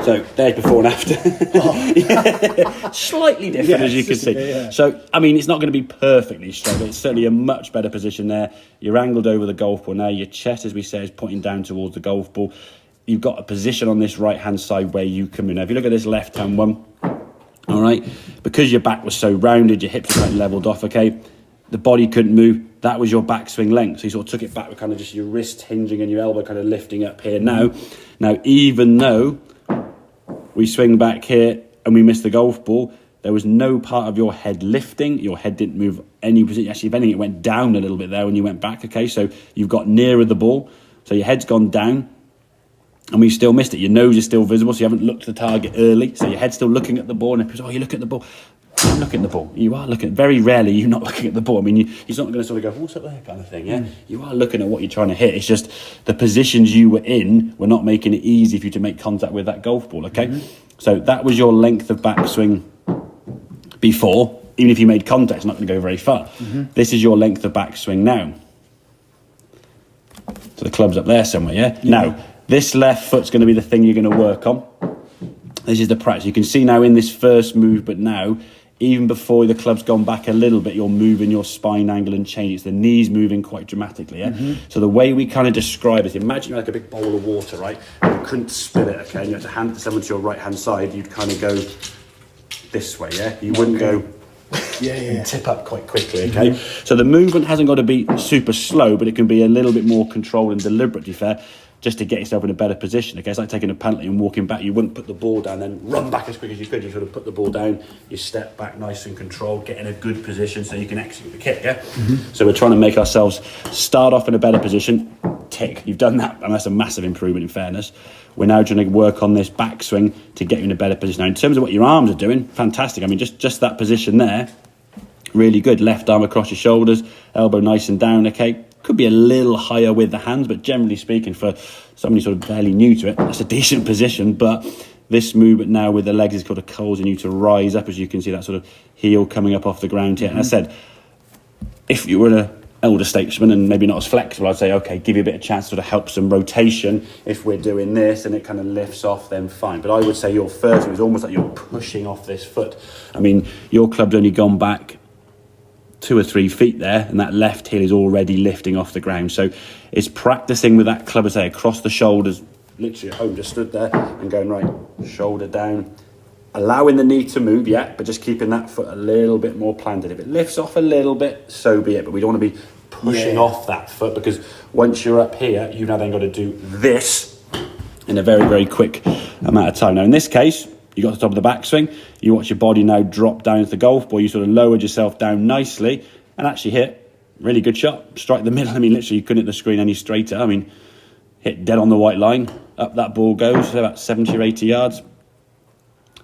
So there's before and after. Yeah. Slightly different, as you can see. Yeah. So, I mean, it's not going to be perfectly straight, but it's certainly a much better position there. You're angled over the golf ball now. Your chest, as we say, is pointing down towards the golf ball. You've got a position on this right-hand side where you come in. Now, if you look at this left-hand one, all right, because your back was so rounded, your hips were quite levelled off, okay, the body couldn't move. That was your backswing length. So you sort of took it back with kind of just your wrist hinging and your elbow kind of lifting up here. Now, even though we swing back here and we miss the golf ball, there was no part of your head lifting. Your head didn't move any position. Actually, if anything, it went down a little bit there when you went back, okay? So you've got nearer the ball. So your head's gone down and we still missed it. Your nose is still visible, so you haven't looked at the target early. So your head's still looking at the ball, and people say, oh, you look at the ball. I'm looking at the ball. You are looking. Very rarely you're not looking at the ball. I mean, you're not going to sort of go, what's up there kind of thing, yeah? You are looking at what you're trying to hit. It's just the positions you were in were not making it easy for you to make contact with that golf ball, okay? So that was your length of backswing before. Even if you made contact, it's not going to go very far. This is your length of backswing now. So the club's up there somewhere, yeah? Now, this left foot's going to be the thing you're going to work on. This is the practice. You can see now in this first move, but now, even before the club's gone back a little bit, you're moving your spine angle and change. It's the knees moving quite dramatically, yeah? So the way we kind of describe it, imagine you're like a big bowl of water, right? You couldn't spill it, okay? And you had to hand it to someone to your right-hand side. You'd kind of go this way, yeah? You wouldn't go... and tip up quite quickly, okay? So the movement hasn't got to be super slow, but it can be a little bit more controlled and deliberate, to be fair, just to get yourself in a better position, okay? It's like taking a penalty and walking back. You wouldn't put the ball down, then run back as quick as you could. You sort of put the ball down, you step back nice and controlled, get in a good position so you can execute the kick, yeah? So we're trying to make ourselves start off in a better position, tick. You've done that, and that's a massive improvement in fairness. We're now trying to work on this backswing to get you in a better position. Now, in terms of what your arms are doing, fantastic. I mean, just that position there, really good. Left arm across your shoulders, elbow nice and down, okay? Could be a little higher with the hands, but generally speaking, for somebody sort of fairly new to it, that's a decent position. But this movement now with the legs is kind of causing you to rise up, as you can see, that sort of heel coming up off the ground here. And I said, if you were an elder statesman and maybe not as flexible, I'd say, okay, give you a bit of chance to sort of help some rotation. If we're doing this and it kind of lifts off, then fine. But I would say your first move is almost like you're pushing off this foot. I mean, your club's only gone back 2 or 3 feet there, and that left heel is already lifting off the ground. So it's practicing with that club, as I say, across the shoulders, literally at home, just stood there and going, right, shoulder down, allowing the knee to move, yeah, but just keeping that foot a little bit more planted. If it lifts off a little bit, so be it, but we don't want to be pushing off that foot, because once you're up here, you've now then got to do this in a very, very quick amount of time. Now, in this case, you got to the top of the backswing, you watch your body now drop down to the golf ball, you sort of lowered yourself down nicely and actually hit really good shot, strike the middle. I mean, literally you couldn't hit the screen any straighter. I mean, hit dead on the white line, up that ball goes, about 70 or 80 yards.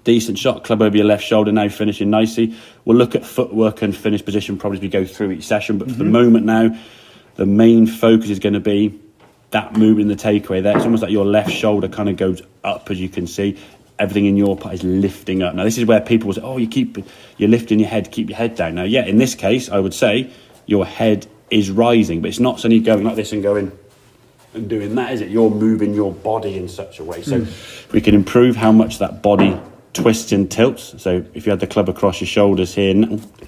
Decent shot, club over your left shoulder, now finishing nicely. We'll look at footwork and finish position probably as we go through each session, but for the moment now, the main focus is going to be that movement in the takeaway there. It's almost like your left shoulder kind of goes up, as you can see. Everything in your part is lifting up. Now, this is where people will say, oh, you're lifting your head, keep your head down. Now, yeah, in this case, I would say your head is rising, but it's not suddenly going like this and going and doing that, is it? You're moving your body in such a way. So if we can improve how much that body twists and tilts. So if you had the club across your shoulders here,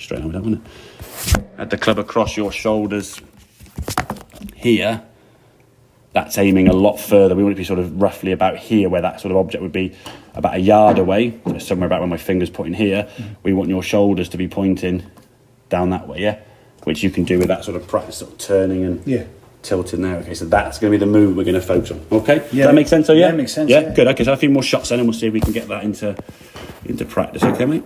straight on with that, wouldn't it? Had the club across your shoulders here, that's aiming a lot further. We want it to be sort of roughly about here, where that sort of object would be about a yard away, somewhere about where my finger's pointing here. We want your shoulders to be pointing down that way, yeah? Which you can do with that sort of practice, sort of turning and tilting there. Okay, so that's going to be the move we're going to focus on. Okay, does that make sense? So, yeah, it makes sense. Yeah, good. Okay, so a few more shots then, and we'll see if we can get that into practice. Okay, mate?